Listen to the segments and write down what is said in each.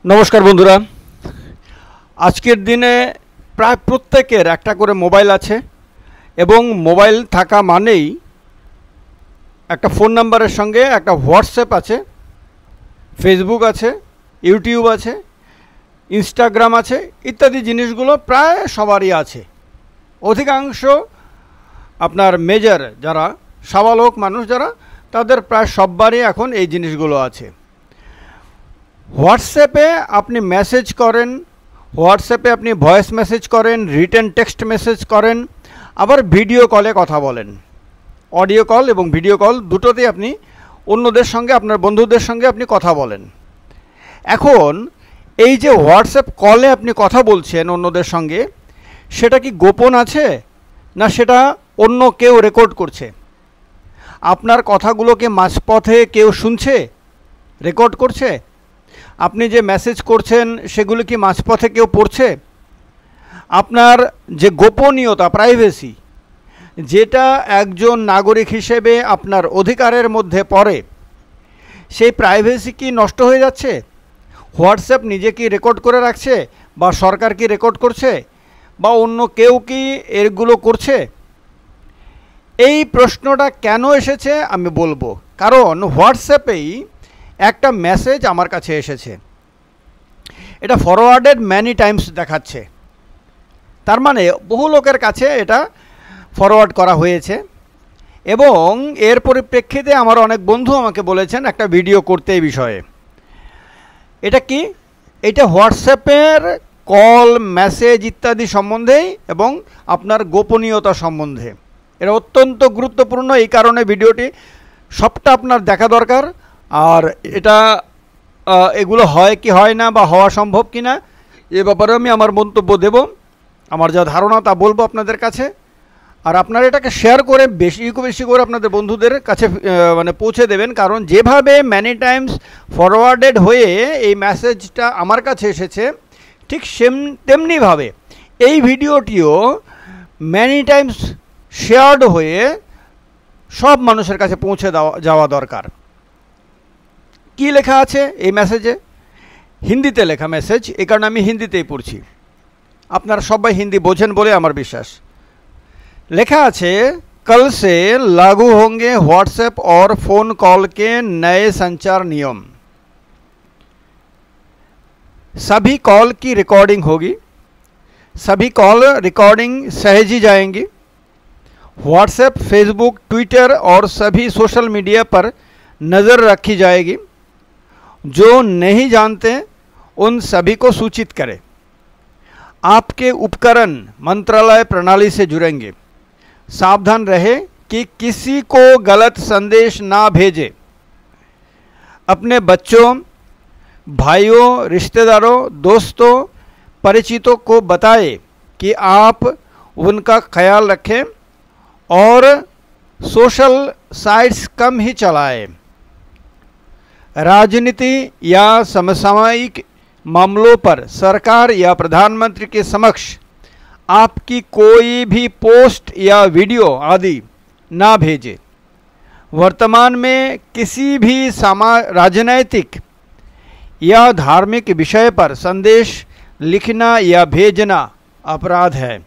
नमस्कार बंधुरा आजकेर दिने प्राय प्रत्येकेर एकटा करे मोबाइल आछे एबं मोबाइल थाका मानेई एकटा फोन नम्बरेर संगे एकटा व्हाट्सएप आछे, फेसबुक आछे, यूट्यूब आछे, इंस्टाग्राम आछे इत्यादि जिनिसगुलो प्राय सबारই आछे। अधिकांश आपनार मेजर जारा साबालक मानुष जारा तादेर प्राय सबबारই এখন এই জিনিসগুলো আছে। হোয়াটসঅ্যাপে আপনি মেসেজ করেন, হোয়াটসঅ্যাপে আপনি ভয়েস মেসেজ করেন, রিটেন টেক্সট মেসেজ করেন, আবার ভিডিও কলে কথা বলেন। অডিও কল এবং ভিডিও কল দুটোতেই আপনি অন্যদের সঙ্গে আপনার বন্ধুদের সঙ্গে আপনি কথা বলেন। এখন এই যে হোয়াটসঅ্যাপ কলে আপনি কথা বলছেন অন্যদের সঙ্গে, সেটা কি গোপন আছে না সেটা অন্য কেউ রেকর্ড করছে? আপনার কথাগুলোকে মাঝপথে কেউ শুনছে, রেকর্ড করছে? আপনি যে মেসেজ করছেন সেগুলো কি মাঝপথে কেউ পড়ছে? আপনার যে গোপনীয়তা, প্রাইভেসি, যেটা একজন নাগরিক হিসেবে আপনার অধিকারের মধ্যে পড়ে, সেই প্রাইভেসি কি নষ্ট হয়ে যাচ্ছে? হোয়াটসঅ্যাপ নিজে কি রেকর্ড করে রাখছে, বা সরকার কি রেকর্ড করছে, বা অন্য কেউ কি এগুলো করছে? এই প্রশ্নটা কেন এসেছে আমি বলবো। কারণ হোয়াটসঅ্যাপেই একটা মেসেজ আমার কাছে এসেছে, এটা ফরওয়ার্ডেড ম্যানি টাইমস দেখাচ্ছে, তার মানে বহু লোকের কাছে এটা ফরওয়ার্ড করা হয়েছে। এবং এর পরিপ্রেক্ষিতে আমার অনেক বন্ধু আমাকে বলেছেন একটা ভিডিও করতে এই বিষয়ে। এটা কি? এটা হোয়াটসঅ্যাপের কল, মেসেজ ইত্যাদি সম্বন্ধেই এবং আপনার গোপনীয়তা সম্বন্ধে। এটা অত্যন্ত গুরুত্বপূর্ণ, এই কারণে ভিডিওটি সবটা আপনার দেখা দরকার। আর এটা এগুলো হয় কি হয় না বা হওয়া সম্ভব কি না এ ব্যাপারে আমি আমার মন্তব্য দেব, আমার যা ধারণা তা বলবো আপনাদের কাছে। আর আপনারা এটাকে শেয়ার করে বেশি করে আপনাদের বন্ধুদের কাছে মানে পৌঁছে দেবেন। কারণ যেভাবে ম্যানি টাইমস ফরওয়ার্ডেড হয়ে এই মেসেজটা আমার কাছে এসেছে, ঠিক তেমনিভাবে এই ভিডিওটিও ম্যানি টাইমস শেয়ার্ড হয়ে সব মানুষের কাছে পৌঁছে যাওয়া দরকার। কি লেখা আছে এই মেসেজে? হিন্দিতে লেখা মেসেজ, এই কারণে আমি হিন্দিতেই পড়ছি। আপনারা সবাই হিন্দি বোঝেন বলে আমার বিশ্বাস। লেখা আছে, कल से लागू होंगे व्हाट्सएप और फ़ोन कॉल के नए संचार नियम। सभी कॉल की रिकॉर्डिंग होगी, सभी कॉल रिकॉर्डिंग सहेजी जाएंगी। व्हाट्सएप, फेसबुक, ट्विटर और सभी सोशल मीडिया पर नज़र रखी जाएगी। जो नहीं जानते उन सभी को सूचित करें। आपके उपकरण मंत्रालय प्रणाली से जुड़ेंगे। सावधान रहे कि किसी को गलत संदेश ना भेजे। अपने बच्चों, भाइयों, रिश्तेदारों, दोस्तों, परिचितों को बताएं कि आप उनका ख्याल रखें और सोशल साइट्स कम ही चलाएं। राजनीति या समसामयिक मामलों पर सरकार या प्रधानमंत्री के समक्ष आपकी कोई भी पोस्ट या वीडियो आदि ना भेजें। वर्तमान में किसी भी राजनैतिक या धार्मिक विषय पर संदेश लिखना या भेजना अपराध है।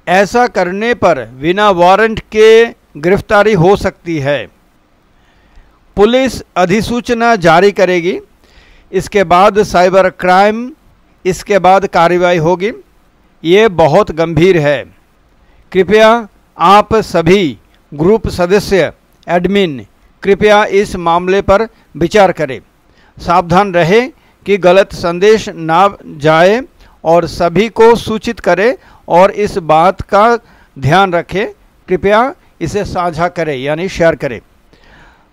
ऐसा करने पर बिना वारंट के गिरफ्तारी हो सकती है। पुलिस अधिसूचना जारी करेगी, इसके बाद साइबर क्राइम, इसके बाद कार्रवाई होगी। ये बहुत गंभीर है। कृपया आप सभी ग्रुप सदस्य, एडमिन, कृपया इस मामले पर विचार करें। सावधान रहे कि गलत संदेश ना जाए और सभी को सूचित करें और इस बात का ध्यान रखें। कृपया इसे साझा करें यानी शेयर करें।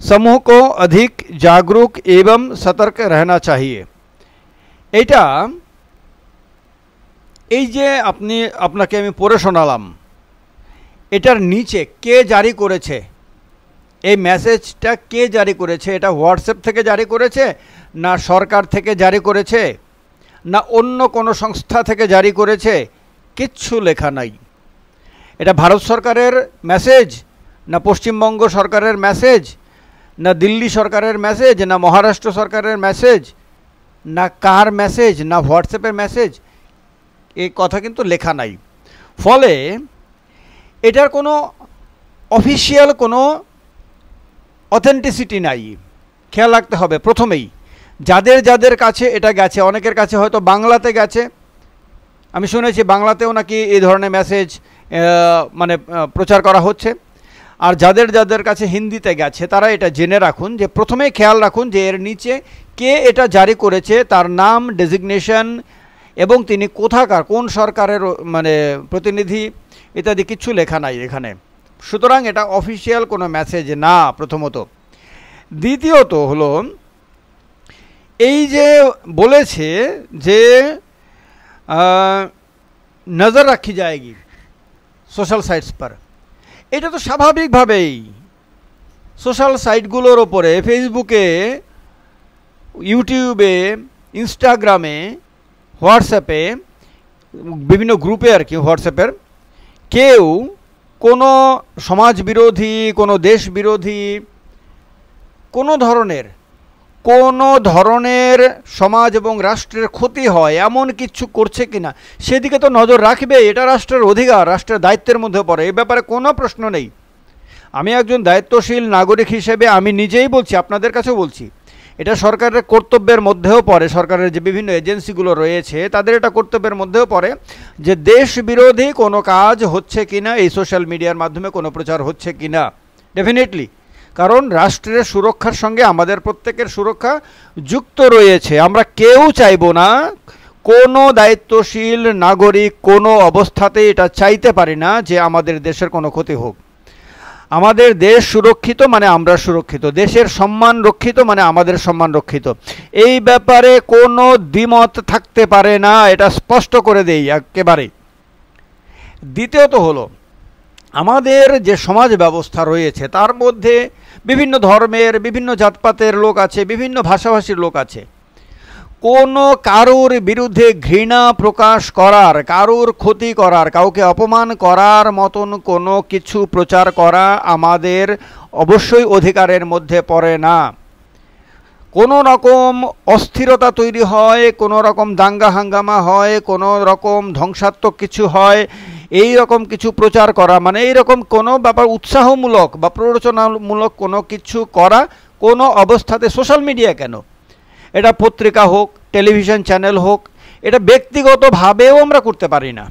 समूह को अधिक जागरूक एवं सतर्क रहना चाहिए। এটা এই যে আপনাকে আমি পড়ে শোনালাম, এটার নিচে কে জারি করেছে, এই মেসেজটা কে জারি করেছে? এটা হোয়াটসঅ্যাপ থেকে জারি করেছে, না সরকার থেকে জারি করেছে, না অন্য কোনো সংস্থা থেকে জারি করেছে? কিচ্ছু লেখা নাই। এটা ভারত সরকারের মেসেজ, না পশ্চিমবঙ্গ সরকারের মেসেজ, না দিল্লি সরকারের মেসেজ, না মহারাষ্ট্র সরকারের মেসেজ, না কার মেসেজ, না হোয়াটসঅ্যাপের মেসেজ, এই কথা কিন্তু লেখা নাই। ফলে এটার কোনো অফিসিয়াল কোনো অথেন্টিসিটি নাই। খেয়াল রাখতে হবে প্রথমেই যাদের যাদের কাছে এটা গেছে, অনেকের কাছে হয়তো বাংলাতে গেছে, আমি শুনেছি বাংলাতেও নাকি এই ধরনের মেসেজ মানে প্রচার করা হচ্ছে। আর যাদের যাদের কাছে হিন্দিতে গেছে তারা এটা জেনে রাখুন যে প্রথমেই খেয়াল রাখুন যে এর নিচে কে এটা জারি করেছে, তার নাম, ডেজিগনেশন এবং তিনি কোথাকার, কোন সরকারের মানে প্রতিনিধি ইত্যাদি কিছু লেখা নাই এখানে। সুতরাং এটা অফিসিয়াল কোনো মেসেজ না প্রথমত। দ্বিতীয়ত হলো এই যে বলেছে যে নজর রাখি যায়গি সোশ্যাল সাইটস पर, এটা তো স্বাভাবিকভাবেই সোশ্যাল সাইটগুলোর ওপরে, ফেসবুকে, ইউটিউবে, ইনস্টাগ্রামে, হোয়াটসঅ্যাপে, বিভিন্ন গ্রুপে আর কি হোয়াটসঅ্যাপের, কেউ কোনো সমাজ বিরোধী, কোনো দেশ বিরোধী, কোনো ধরনের সমাজ এবং রাষ্ট্রের ক্ষতি হয় এমন কিছু করছে কিনা সেদিকে তো নজর রাখবে। এটা রাষ্ট্রের অধিকার, রাষ্ট্রের দায়িত্বের মধ্যে পড়ে, এই ব্যাপারে কোনো প্রশ্ন নেই। আমি একজন দায়িত্বশীল নাগরিক হিসেবে আমি নিজেই বলছি, আপনাদের কাছেও বলছি, এটা সরকারের কর্তব্যের মধ্যেও পড়ে। সরকারের যে বিভিন্ন এজেন্সিগুলো রয়েছে তাদের এটা কর্তব্যের মধ্যেও পড়ে যে দেশ বিরোধী কোনো কাজ হচ্ছে কিনা, এই সোশ্যাল মিডিয়ার মাধ্যমে কোনো প্রচার হচ্ছে কিনা। ডেফিনেটলি, কারণ রাষ্ট্রের সুরক্ষার সঙ্গে আমাদের প্রত্যেকের সুরক্ষা যুক্ত রয়েছে। আমরা কেউ চাইব না, কোনো দায়িত্বশীল নাগরিক কোনো অবস্থাতেই এটা চাইতে পারি না যে আমাদের দেশের কোনো ক্ষতি হোক। আমাদের দেশ সুরক্ষিত মানে আমরা সুরক্ষিত, দেশের সম্মান রক্ষিত মানে আমাদের সম্মান রক্ষিত, এই ব্যাপারে কোনো দ্বিমত থাকতে পারে না, এটা স্পষ্ট করে দেই একেবারে। দ্বিতীয়ত হলো আমাদের যে সমাজ ব্যবস্থা রয়েছে তার মধ্যে বিভিন্ন ধর্মের, বিভিন্ন জাতপাতের লোক আছে, বিভিন্ন ভাষাভাষীর লোক আছে। কোনো কারোর বিরুদ্ধে ঘৃণা প্রকাশ করার, কারোর ক্ষতি করার, কাউকে অপমান করার মতন কোনো কিছু প্রচার করা আমাদের অবশ্যই অধিকারের মধ্যে পড়ে না। কোনো রকম অস্থিরতা তৈরি হয়, কোনো রকম দাঙ্গা হাঙ্গামা হয়, কোনো রকম ধ্বংসাত্মক কিছু হয়, এই রকম কিছু প্রচার করা মানে এই রকম কোনো ব্যাপার উৎসাহমূলক বা প্ররোচনামূলক কোনো কিছু করা কোনো অবস্থাতে, সোশ্যাল মিডিয়া কেন, এটা পত্রিকা হোক, টেলিভিশন চ্যানেল হোক, এটা ব্যক্তিগতভাবেও আমরা করতে পারি না।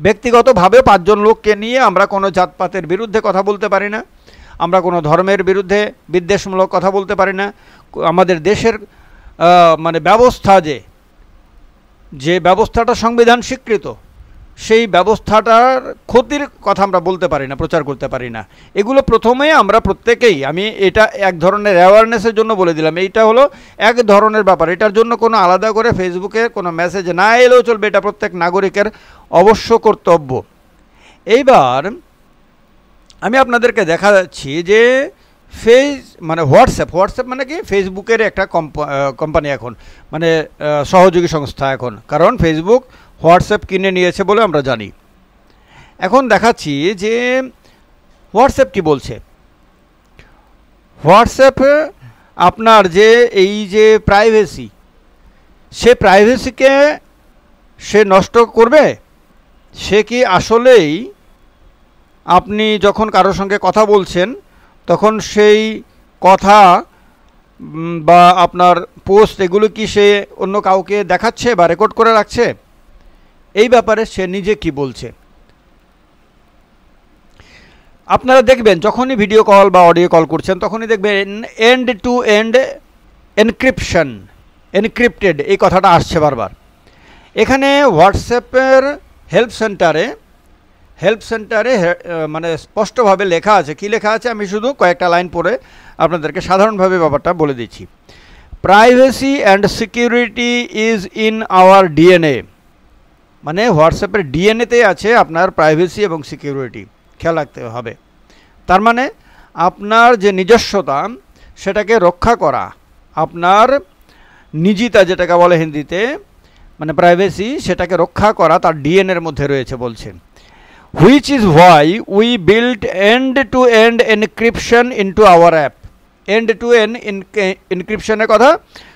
ব্যক্তিগতভাবে 5 জন লোককে নিয়ে আমরা কোনো জাতপাতের বিরুদ্ধে কথা বলতে পারি না, আমরা কোনো ধর্মের বিরুদ্ধে বিদ্বেষমূলক কথা বলতে পারি না। আমাদের দেশের মানে ব্যবস্থা, যে ব্যবস্থাটা সংবিধান স্বীকৃত, সেই ব্যবস্থাটার ক্ষতির কথা আমরা বলতে পারি না, প্রচার করতে পারি না। এগুলো প্রথমে আমরা প্রত্যেকেই, আমি এটা এক ধরনের অ্যাওয়ারনেসের জন্য বলে দিলাম, এইটা হলো এক ধরনের ব্যাপার। এটার জন্য কোনো আলাদা করে ফেসবুকে কোনো মেসেজ না এলেও চলবে, এটা প্রত্যেক নাগরিকের অবশ্য কর্তব্য। এইবার আমি আপনাদেরকে দেখা যাচ্ছি যে মানে হোয়াটসঅ্যাপ মানে কি, ফেসবুকের একটা কোম্পানি এখন, মানে সহযোগী সংস্থা এখন, কারণ ফেসবুক হোয়াটসঅ্যাপ কিনে নিয়েছে বলে আমরা জানি। এখন দেখাচ্ছি যে হোয়াটসঅ্যাপ কি বলছে। হোয়াটসঅ্যাপ আপনার যে এই যে প্রাইভেসি, সে প্রাইভেসিকে সে নষ্ট করবে? সে কি আসলেই আপনি যখন কারোর সঙ্গে কথা বলছেন তখন সেই কথা বা আপনার পোস্ট এগুলো কি সে অন্য কাউকে দেখাচ্ছে বা রেকর্ড করে রাখছে? এই ব্যাপারে সে নিজে কি বলছে। আপনারা দেখবেন যখনই ভিডিও কল বা অডিও কল করছেন তখনই দেখবেন end to end encryption, encrypted, এই কথাটা আসছে বারবার। এখানে হোয়াটসঅ্যাপের হেল্প সেন্টারে মানে স্পষ্টভাবে লেখা আছে। কি লেখা আছে আমি শুধু কয়েকটা লাইন পড়ে আপনাদেরকে সাধারণভাবে ব্যাপারটা বলে দিচ্ছি। Privacy and security is in our DNA, মানে হোয়াটসঅ্যাপের ডিএনএতে আছে আপনার প্রাইভেসি এবং সিকিউরিটি, খেয়াল রাখতে হবে। তার মানে আপনার যে নিজস্বতা সেটাকে রক্ষা করা, আপনার নিজিতা যেটাকে বলে হিন্দিতে, মানে প্রাইভেসি, সেটাকে রক্ষা করা তার ডিএনএর মধ্যে রয়েছে বলছেন। Which is why we build end to end encryption into our app. End to end এনক্রিপশনের কথা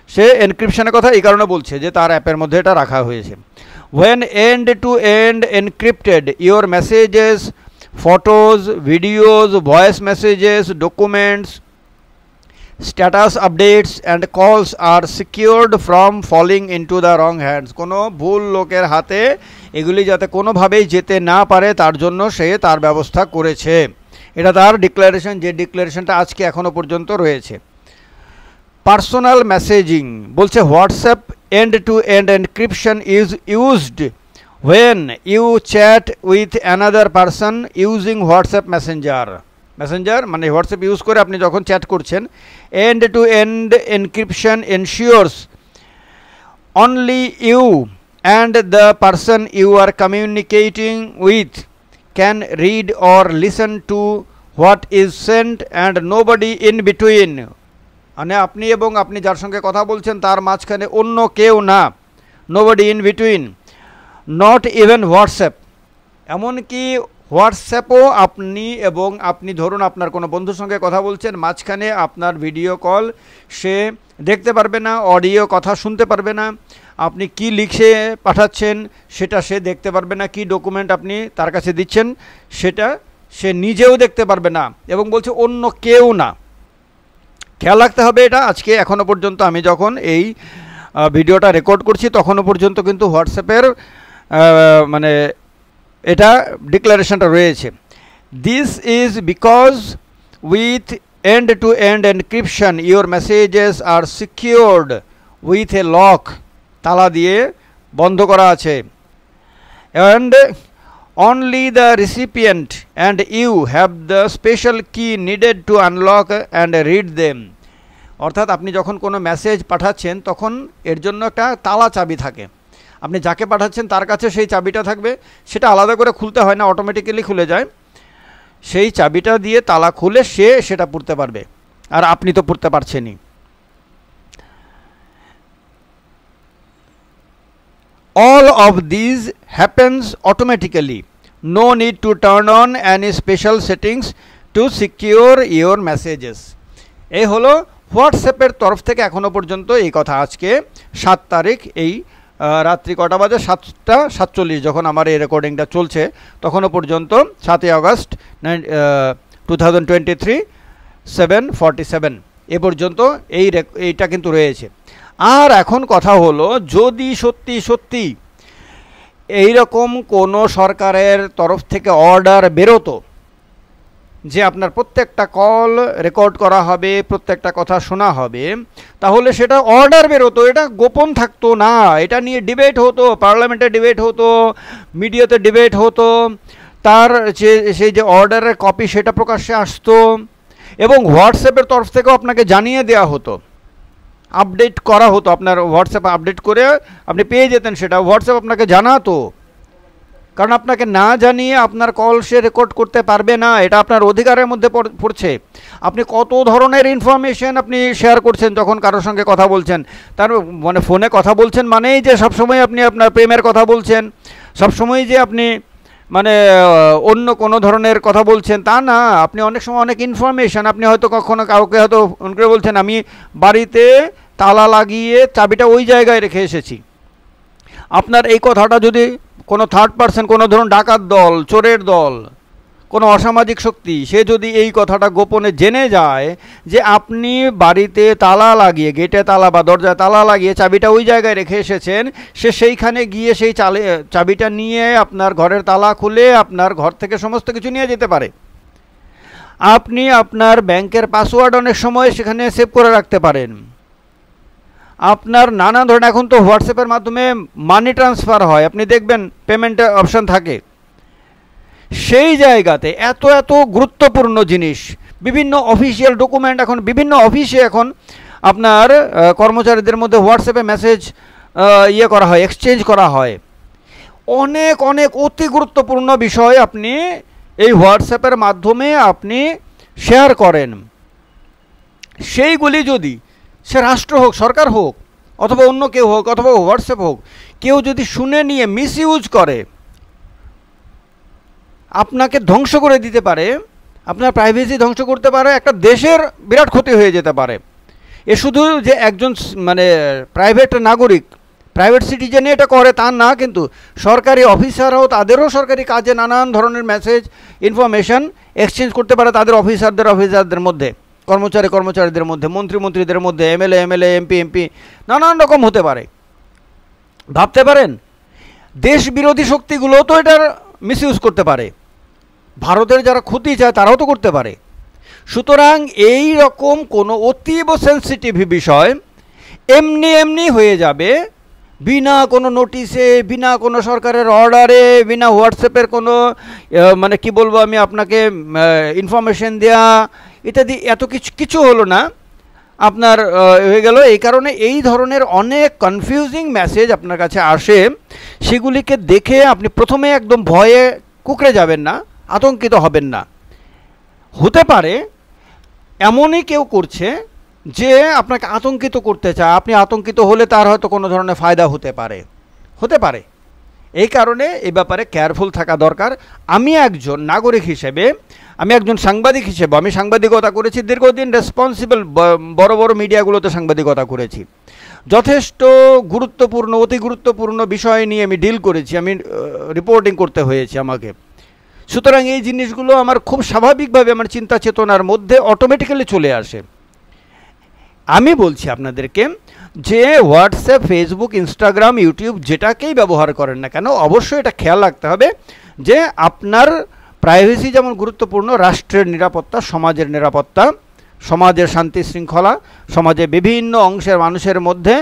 সে এনক্রিপশনের কথা এই কারণে বলছে যে তার অ্যাপের মধ্যে এটা রাখা হয়েছে। When end-to-end encrypted, your messages, photos, videos, voice messages, documents, status updates and calls are secured from falling into the wrong hands. কোনো ভুল লোকের হাতে এগুলি যাতে কোনোভাবেই যেতে না পারে তার জন্য সে তার ব্যবস্থা করেছে। এটা তার ডিক্লারেশন, যে ডিক্লারেশনটা আজকে এখনো পর্যন্ত রয়েছে। পার্সোনাল মেসেজিং বলছে WhatsApp end to end encryption is used when you chat with another person using WhatsApp messenger মানে হোয়াটসঅ্যাপ ইউজ করে আপনি যখন চ্যাট করছেন, end to end encryption ensures only you and the person you are communicating with can read or listen to what is sent and nobody in between. মানে আপনি এবং আপনি যার সঙ্গে কথা বলছেন তার মাঝখানে অন্য কেউ না, nobody in between, not even WhatsApp. এমনকি হোয়াটসঅ্যাপও আপনি এবং আপনি ধরুন আপনার কোনো বন্ধুর সঙ্গে কথা বলছেন, মাঝখানে আপনার ভিডিও কল সে দেখতে পারবে না, অডিও কথা শুনতে পারবে না, আপনি কি লিখে পাঠাচ্ছেন সেটা সে দেখতে পারবে না, কি ডকুমেন্ট আপনি তার কাছে দিচ্ছেন সেটা সে নিজেও দেখতে পারবে না, এবং বলছে অন্য কেউ না। খেয়াল রাখতে হবে এটা। আজকে এখনও পর্যন্ত আমি যখন এই ভিডিওটা রেকর্ড করছি তখনও পর্যন্ত কিন্তু হোয়াটসঅ্যাপের মানে এটা ডিক্লারেশনটা রয়েছে। This is because with end to end encryption your messages are secured with a lock, তালা দিয়ে বন্ধ করা আছে, and only the recipient and you have the special key needed to unlock and read them. অর্থাৎ আপনি যখন কোনো message পাঠাচ্ছেন তখন এর জন্য একটা তালা চাবি থাকে, আপনি যাকে পাঠাচ্ছেন তার কাছে সেই চাবিটা থাকবে, সেটা আলাদা করে খুলতে হয় না, অটোমেটিক্যালি খুলে যায়। সেই চাবিটা দিয়ে তালা খুলে সে সেটা পড়তে পারবে, আর আপনি তো পড়তে পারছেনই। All of these happens automatically. No need to turn on any special settings to secure your messages. এই হলো হোয়াটসঅ্যাপের তরফ থেকে এখনো পর্যন্ত এই কথা। আজকে 7 তারিখ, এই রাত্রি কটা বাজে, 7:47 যখন আমার এই রেকর্ডিংটা চলছে তখনও পর্যন্ত 7 আগস্ট 2023 7:47 এ পর্যন্ত এইটা কিন্তু রয়েছে। আর এখন কথা হলো, যদি সত্যি এইরকম কোনো সরকারের তরফ থেকে অর্ডার বেরোতো যে আপনার প্রত্যেকটা কল রেকর্ড করা হবে, প্রত্যেকটা কথা শোনা হবে, তাহলে সেটা অর্ডার বেরোতো, এটা গোপন থাকতো না, এটা নিয়ে ডিবেট হতো, পার্লামেন্টে ডিবেট হতো, মিডিয়াতে ডিবেট হতো, তার সেই যে অর্ডারের কপি সেটা প্রকাশ্যে আসতো, এবং হোয়াটসঅ্যাপের তরফ থেকেও আপনাকে জানিয়ে দেওয়া হতো, আপডেট করা হতো, আপনার হোয়াটসঅ্যাপে আপডেট করে আপনি পেয়ে যেতেন, সেটা হোয়াটসঅ্যাপ আপনাকে জানাতো। কারণ আপনাকে না জানিয়ে আপনার কল সে রেকর্ড করতে পারবে না, এটা আপনার অধিকারের মধ্যে পড়ছে। আপনি কত ধরনের ইনফরমেশন আপনি শেয়ার করছেন যখন কারোর সঙ্গে কথা বলছেন, তার মানে ফোনে কথা বলছেন মানেই যে সবসময় আপনি আপনার প্রেমের কথা বলছেন, সবসময় যে আপনি মানে অন্য কোনো ধরনের কথা বলছেন তা না। আপনি অনেক সময় অনেক ইনফরমেশান, আপনি হয়তো কখনো কাউকে হয়তো ফোন করে বলছেন আমি বাড়িতে তালা লাগিয়ে চাবিটা ওই জায়গায় রেখে এসেছি। আপনার এই কথাটা যদি কোনো থার্ড পারসন, কোনো ধরুন ডাকাত দল, চোরের দল, কোনো অসামাজিক শক্তি, সে যদি এই কথাটা গোপনে জেনে যায় যে আপনি বাড়িতে তালা লাগিয়ে, গেটে তালা বা দরজায় তালা লাগিয়ে চাবিটা ওই জায়গায় রেখে এসেছেন, সে সেইখানে গিয়ে সেই চাবিটা নিয়ে আপনার ঘরের তালা খুলে আপনার ঘর থেকে সমস্ত কিছু নিয়ে যেতে পারে। আপনি আপনার ব্যাংকের পাসওয়ার্ড অনেক সময় সেখানে সেভ করে রাখতে পারেন। আপনার নানা ধরনের, এখন তো হোয়াটসঅ্যাপের মাধ্যমে মানি ট্রান্সফার হয়, আপনি দেখবেন পেমেন্টের অপশান থাকে, সেই জায়গাতে এত গুরুত্বপূর্ণ জিনিস, বিভিন্ন অফিসিয়াল ডকুমেন্ট, এখন বিভিন্ন অফিসে এখন আপনার কর্মচারীদের মধ্যে হোয়াটসঅ্যাপে মেসেজ করা হয়, এক্সচেঞ্জ করা হয়, অনেক অতি গুরুত্বপূর্ণ বিষয় আপনি এই হোয়াটসঅ্যাপের মাধ্যমে আপনি শেয়ার করেন। সেইগুলি যদি সে রাষ্ট্র হোক, সরকার হোক, অথবা অন্য কেউ হোক, অথবা হোয়াটসঅ্যাপ হোক, কেউ যদি শুনে নিয়ে মিসইউজ করে, আপনাকে ধ্বংস করে দিতে পারে, আপনার প্রাইভেসি ধ্বংস করতে পারে, একটা দেশের বিরাট ক্ষতি হয়ে যেতে পারে। এ শুধু যে একজন মানে প্রাইভেট নাগরিক, প্রাইভেট সিটিজেনে এটা করে তা না, কিন্তু সরকারি অফিসাররাও তাদেরও সরকারি কাজে নানান ধরনের মেসেজ ইনফরমেশন এক্সচেঞ্জ করতে পারে তাদের অফিসারদের মধ্যে, কর্মচারীদের মধ্যে, মন্ত্রীদের মধ্যে, এমএলএ এমপি নানান রকম হতে পারে। ভাবতে পারেন দেশ বিরোধী শক্তিগুলোও তো এটার মিসইউজ করতে পারে, ভারতের যারা ক্ষতি চায় তারাও তো করতে পারে। সুতরাং এই রকম কোনো অতীব সেন্সিটিভ বিষয় এমনি হয়ে যাবে বিনা কোনো নোটিশে, বিনা কোনো সরকারের অর্ডারে, বিনা হোয়াটসঅ্যাপের কোনো মানে কি বলবো আমি আপনাকে ইনফরমেশন দেয়া ইত্যাদি, এত কিছু হলো না, আপনার হয়ে গেল। এই কারণে এই ধরনের অনেক কনফিউজিং মেসেজ আপনার কাছে আসে, সেগুলিকে দেখে আপনি প্রথমে একদম ভয়ে কুঁকড়ে যাবেন না, আতঙ্কিত হবেন না। হতে পারে এমনই কেউ করছে যে আপনাকে আতঙ্কিত করতে চায়, আপনি আতঙ্কিত হলে তার হয়তো কোনো ধরনের ফায়দা হতে পারে। এই কারণে এই ব্যাপারে কেয়ারফুল থাকা দরকার। আমি একজন নাগরিক হিসেবে, আমি একজন সাংবাদিক হিসেবে, আমি সাংবাদিকতা করেছি দীর্ঘদিন, রেসপন্সিবল বড় মিডিয়াগুলোতে সাংবাদিকতা করেছি, যথেষ্ট গুরুত্বপূর্ণ, অতি গুরুত্বপূর্ণ বিষয় নিয়ে আমি ডিল করেছি, আমি রিপোর্টিং করতে হয়েছে আমাকে। সুতরাং এই জিনিসগুলো আমার খুব স্বাভাবিকভাবে আমার চিন্তা চেতনার মধ্যে অটোমেটিক্যালি চলে আসে। আমি বলছি আপনাদেরকে যে হোয়াটসঅ্যাপ, ফেসবুক, ইনস্টাগ্রাম, ইউটিউব যেটাকেই ব্যবহার করেন না কেন, অবশ্যই এটা খেয়াল রাখতে হবে যে আপনার প্রাইভেসি যেমন গুরুত্বপূর্ণ, রাষ্ট্রের নিরাপত্তা, সমাজের নিরাপত্তা, সমাজের শান্তি শৃঙ্খলা, সমাজে বিভিন্ন অংশের মানুষের মধ্যে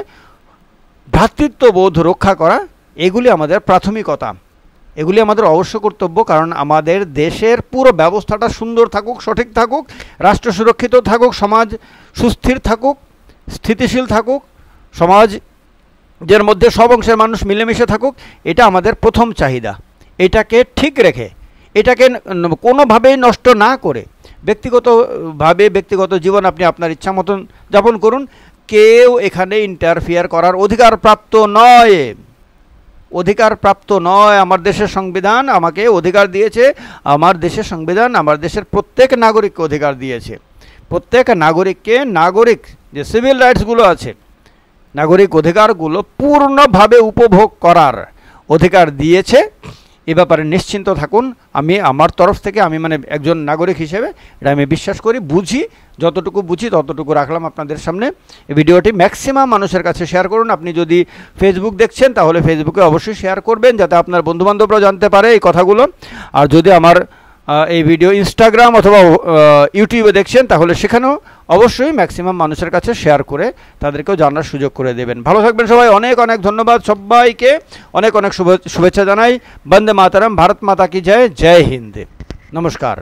ভ্রাতৃত্ববোধ রক্ষা করা, এগুলি আমাদের প্রাথমিকতা, এগুলি আমাদের অবশ্য কর্তব্য। কারণ আমাদের দেশের পুরো ব্যবস্থাটা সুন্দর থাকুক, সঠিক থাকুক, রাষ্ট্র সুরক্ষিত থাকুক, সমাজ সুস্থির থাকুক, স্থিতিশীল থাকুক, সমাজের মধ্যে সব অংশের মানুষ মিলেমিশে থাকুক, এটা আমাদের প্রথম চাহিদা। এটাকে ঠিক রেখে, এটাকে কোনোভাবেই নষ্ট না করে ব্যক্তিগতভাবে ব্যক্তিগত জীবন আপনি আপনার ইচ্ছা মতন যাপন করুন। কেউ এখানে ইন্টারফিয়ার করার অধিকারপ্রাপ্ত নয়। আমার দেশের সংবিধান আমাকে অধিকার দিয়েছে, আমার দেশের সংবিধান আমার দেশের প্রত্যেক নাগরিককে অধিকার দিয়েছে। প্রত্যেক নাগরিককে নাগরিক যে সিভিল রাইটসগুলো আছে, নাগরিক অধিকারগুলো পূর্ণভাবে উপভোগ করার অধিকার দিয়েছে। এ ব্যাপারে নিশ্চিন্ত থাকুন। আমি আমার তরফ থেকে, আমি মানে একজন নাগরিক হিসেবে এটা আমি বিশ্বাস করি, বুঝি, যতটুকু বুঝি ততটুকু রাখলাম আপনাদের সামনে। এই ভিডিওটি ম্যাক্সিমাম মানুষের কাছে শেয়ার করুন। আপনি যদি ফেসবুক দেখছেন তাহলে ফেসবুকে অবশ্যই শেয়ার করবেন, যাতে আপনার বন্ধুবান্ধবরাও জানতে পারে এই কথাগুলো। আর যদি আমার এই ভিডিও ইনস্টাগ্রাম অথবা ইউটিউবে দেখছেন তাহলে সেখানেও অবশ্যই ম্যাক্সিমাম মানুষের কাছে শেয়ার করে তাদেরকেও জানার সুযোগ করে দেবেন। ভালো থাকবেন সবাই। অনেক ধন্যবাদ সবাইকে, অনেক শুভেচ্ছা জানাই। বন্দে মাতরম, ভারত মাতা কি জয়, জয় হিন্দ, নমস্কার।